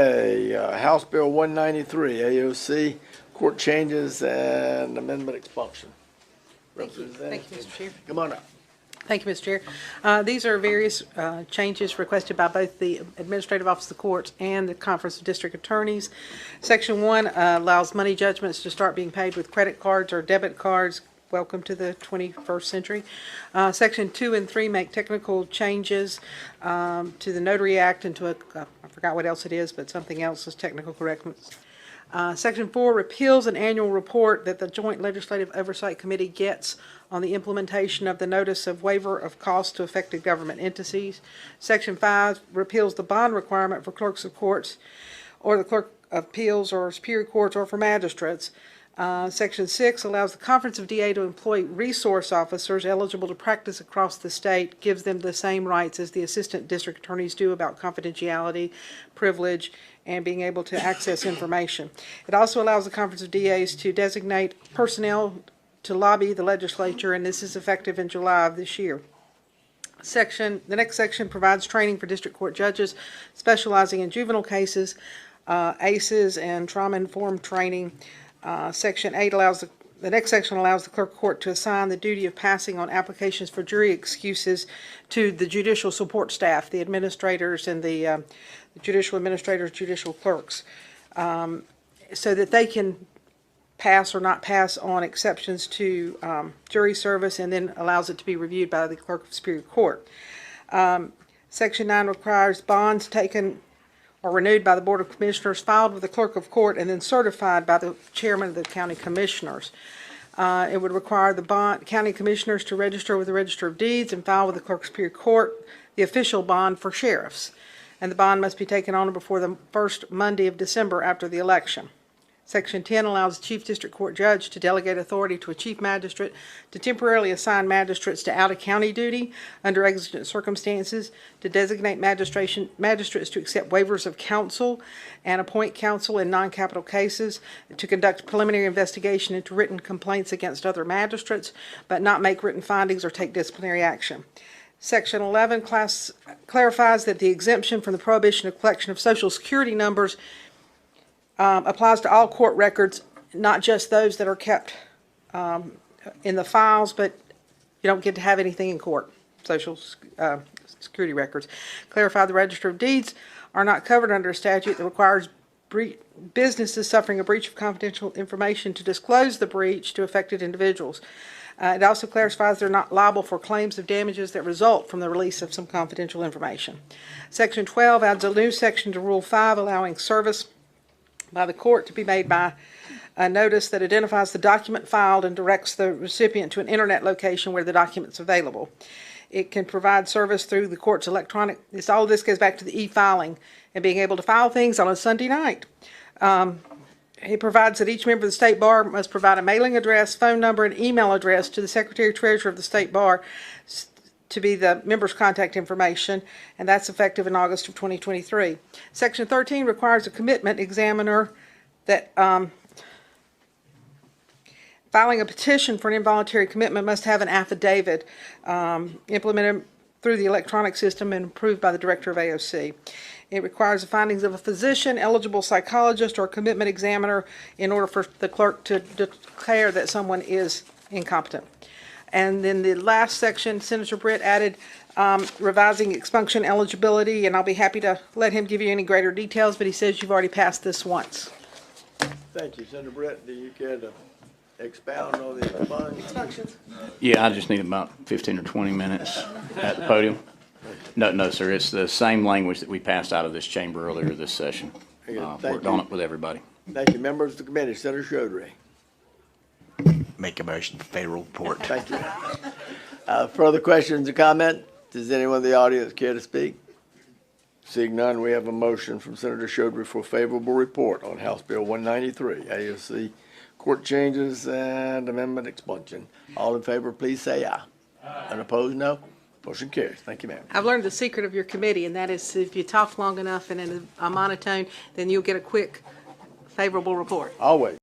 House Bill 193, AOC, court changes and amendment expunction. Thank you, Mr. Chair. Come on up. Thank you, Mr. Chair. These are various changes requested by both the Administrative Office of the Courts and the Conference of District Attorneys. Section 1 allows money judgments to start being paid with credit cards or debit cards. Welcome to the 21st century. Section 2 and 3 make technical changes to the Notary Act and to I forgot what else it is, but something else is technical correctness. Section 4 repeals an annual report that the Joint Legislative Oversight Committee gets on the implementation of the Notice of Waiver of Costs to Affected Government Entities. Section 5 repeals the bond requirement for clerks of courts or the clerk of appeals or superior courts or for magistrates. Section 6 allows the Conference of DA to employ resource officers eligible to practice across the state, gives them the same rights as the assistant district attorneys do about confidentiality, privilege, and being able to access information. It also allows the Conference of DAs to designate personnel to lobby the legislature, and this is effective in July of this year. The next section provides training for district court judges specializing in juvenile cases, ACEs, and trauma-informed training. Section 8 allows the next section allows the clerk of court to assign the duty of passing on applications for jury excuses to the judicial support staff, the administrators and the judicial administrators, judicial clerks, so that they can pass or not pass on exceptions to jury service, and then allows it to be reviewed by the clerk of superior court. Section 9 requires bonds taken or renewed by the Board of Commissioners, filed with the clerk of court, and then certified by the chairman of the county commissioners. It would require the county commissioners to register with the Register of Deeds and file with the clerk of superior court the official bond for sheriffs. And the bond must be taken on before the first Monday of December after the election. Section 10 allows the Chief District Court Judge to delegate authority to a Chief Magistrate to temporarily assign magistrates to out-of-county duty under exigent circumstances, to designate magistrates to accept waivers of counsel and appoint counsel in non-capital cases, to conduct preliminary investigation into written complaints against other magistrates, but not make written findings or take disciplinary action. Section 11 clarifies that the exemption from the prohibition of collection of Social Security numbers applies to all court records, not just those that are kept in the files, but you don't get to have anything in court, Social Security records. Clarify the Register of Deeds are not covered under a statute that requires businesses suffering a breach of confidential information to disclose the breach to affected individuals. It also clarifies they're not liable for claims of damages that result from the release of some confidential information. Section 12 adds a new section to Rule 5 allowing service by the court to be made by a notice that identifies the document filed and directs the recipient to an internet location where the document is available. It can provide service through the court's electronic. All of this goes back to the e-filing and being able to file things on a Sunday night. It provides that each member of the State Bar must provide a mailing address, phone number, and email address to the Secretary-Treasurer of the State Bar to be the member's contact information, and that's effective in August of 2023. Section 13 requires a commitment examiner that filing a petition for an involuntary commitment must have an affidavit implemented through the electronic system and approved by the Director of AOC. It requires the findings of a physician, eligible psychologist, or commitment examiner in order for the clerk to declare that someone is incompetent. And then the last section, Senator Britt added revising expunction eligibility, and I'll be happy to let him give you any greater details, but he says you've already passed this once. Thank you, Senator Britt. Do you care to expound on the expunctions? Yeah, I just need about 15 or 20 minutes at the podium. No, sir. It's the same language that we passed out of this chamber earlier this session. Worked on it with everybody. Thank you. Members of the committee, Senator Chaudhry. Make a motion for favorable report. Thank you. Further questions or comment? Does anyone in the audience care to speak? Seeing none, we have a motion from Senator Chaudhry for favorable report on House Bill 193, AOC court changes and amendment expunction. All in favor, please say aye. And opposed, no. Motion carries. Thank you, ma'am. I've learned the secret of your committee, and that is if you talk long enough and in a monotone, then you'll get a quick favorable report. Always.